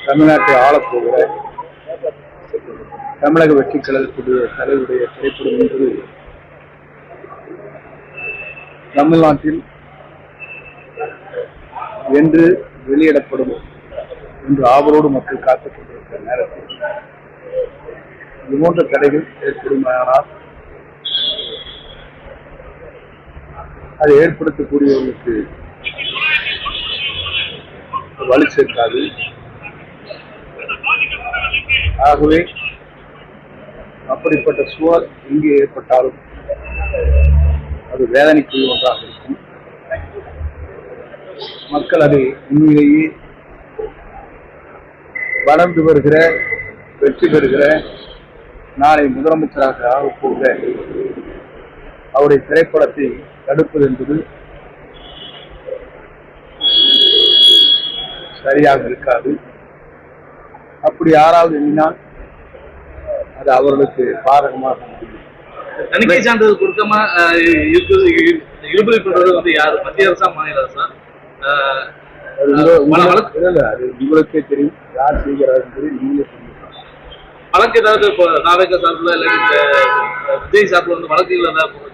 தமிழ்நாட்டை ஆளப்போகிற தமிழக வெற்றி கழகத்துடைய தலைவருடைய திரைப்படம் என்பது தமிழ்நாட்டில் என்று வெளியிடப்படும் என்று ஆவலோடு மக்கள் காத்துக் கொண்டிருக்கிற நேரத்தில் இது போன்ற தடைகள் ஏற்படுமானால் அதை ஏற்படுத்தக்கூடியவர்களுக்கு வலு சேர்க்காது. ஆகவே அப்படிப்பட்ட சூழல் எங்கே ஏற்பட்டாலும் அது வேதனைக்குரிய ஒன்றாக இருக்கும். மக்கள் அதை உண்மையிலேயே வளர்ந்து வருகிற வெற்றி பெறுகிற நாளை முதலமைச்சராக ஆகப்போகிற அவருடைய திரைப்படத்தை தடுப்பது என்பது சரியாக இருக்காது. அப்படி யாராவது எண்ணினால் அது அவர்களுக்கு பாதகமாக முடியும். தணிக்கை சான்றிதழ் கொடுக்காம இழுபறி பண்றது வந்து யாரு? மத்திய அரசா, மாநில அரசா? அது உங்களுக்கே தெரியும், யார் செய்கிறார்கள் தெரியும். நீங்களே சொல்லுங்க. வழக்கு ஏதாவது இப்போ நாவேக சார்பில் இல்லை விஜய் சார்பில் வந்து வழக்குகள் ஏதாவது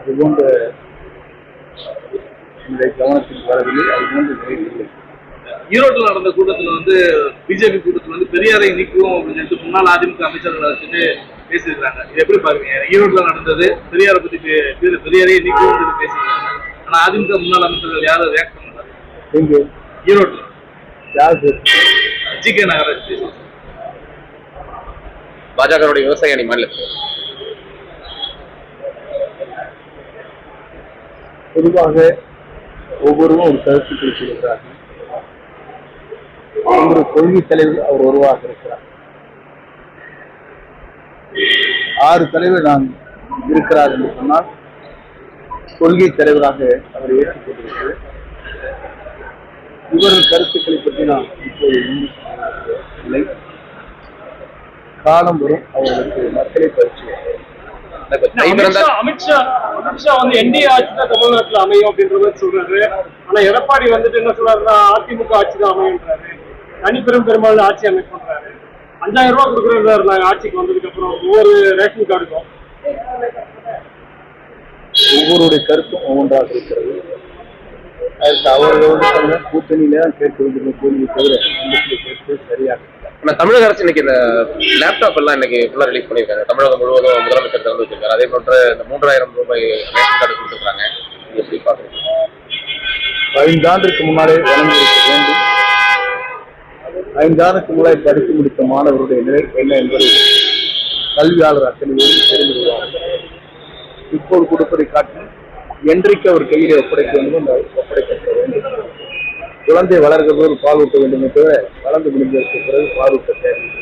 அது போன்ற கவனத்துக்கு வரவில்லை. அது போன்ற நிலையில் ஈரோட்டில் நடந்த கூட்டத்தில் வந்து பிஜேபி கூட்டத்தில் வந்து பெரியாரை நீக்குவோம் அப்படின்னு சொல்லிட்டு முன்னாள் அதிமுக அமைச்சர்களை வச்சுட்டு பேசியிருக்காங்க. இது எப்படி பாருங்க? ஈரோட்டில் நடந்தது பெரியாரை பத்தி பெரியாரையை நீக்குவோம் பேசியிருக்காங்க. ஆனா அதிமுக முன்னாள் அமைச்சர்கள் யாரும் ரியாக்ட் பண்ணாங்க. எங்க ஈரோட்டில் யார் ஜி.கே. நாகராஜ் பாஜகவுடைய விவசாய அணி மாநில பொதுவாக ஒவ்வொருவரும் ஒரு கருத்து குறிப்பிடுகிறார்கள். ஒரு கொள்கை தலைவர் அவர் உருவாக இருக்கிறார். 6 தலைவர் நான் இருக்கிறார் என்று சொன்னால் கொள்கை தலைவராக அவர் ஏற்றுக்கொண்டிருக்கிறார். இவர்கள் கருத்துக்களை பற்றி நான் இப்போது இல்லை. காலம் வரும் அவர்களுக்கு மக்களை பயிற்சி. அமித்ஷா வந்து என்டிஏ ஆட்சி தான் தமிழ்நாட்டில் அமையும் அப்படின்ற மாதிரி சொல்றாரு. ஆனா எடப்பாடி வந்துட்டு என்ன சொல்றாருன்னா அதிமுக ஆட்சி தான் அமையுன்றாரு. தனிப்பெரும் பெரும்பாலும் ஆட்சி அமைப்புன்றாரு. 5000 ரூபாய் கொடுக்குறாரு நாங்க ஆட்சிக்கு வந்ததுக்கு அப்புறம் ஒவ்வொரு ரேஷன் கார்டுக்கும். ஒவ்வொருடைய கருத்தும் ஒவ்வொன்றாக இருக்கிறது. அதுக்கு அவர்களோட கூட்டணியில தான் கேட்க வேண்டிய கேள்வி தவிர கேட்பது சரியாக. ஆனா தமிழக அரசு இன்னைக்கு இந்த லேப்டாப் எல்லாம் இன்னைக்கு ஃபுல்லா ரிலீஸ் பண்ணியிருக்காங்க. தமிழகம் முழுவதும் முதலமைச்சர் திறந்து வச்சிருக்காரு. அதே போன்ற இந்த 3000 ரூபாய் ரேஷன் கார்டு கொடுத்துருக்காங்க. எப்படி பாக்குறீங்க? 5 ஆண்டுக்கு முன்னாலே வழங்கியிருக்க வேண்டும். 5 ஆண்டுக்கு முன்னாடி படித்து முடித்த மாணவருடைய நிலை என்ன என்பதை கல்வியாளர் அத்தனை பேரும் தெரிந்து கொள்வார்கள். இப்போது கொடுப்பதை காட்டி என்றைக்கு அவர் கையிலே ஒப்படைக்க வேண்டும் ஒப்படைக்கப்பட வேண்டும். குழந்தை வளர்கிற போது பால் ஊட்ட வேண்டும் தவிர வளர்ந்து முடிஞ்சதற்கு பிறகு பால் ஊட்ட தேவை.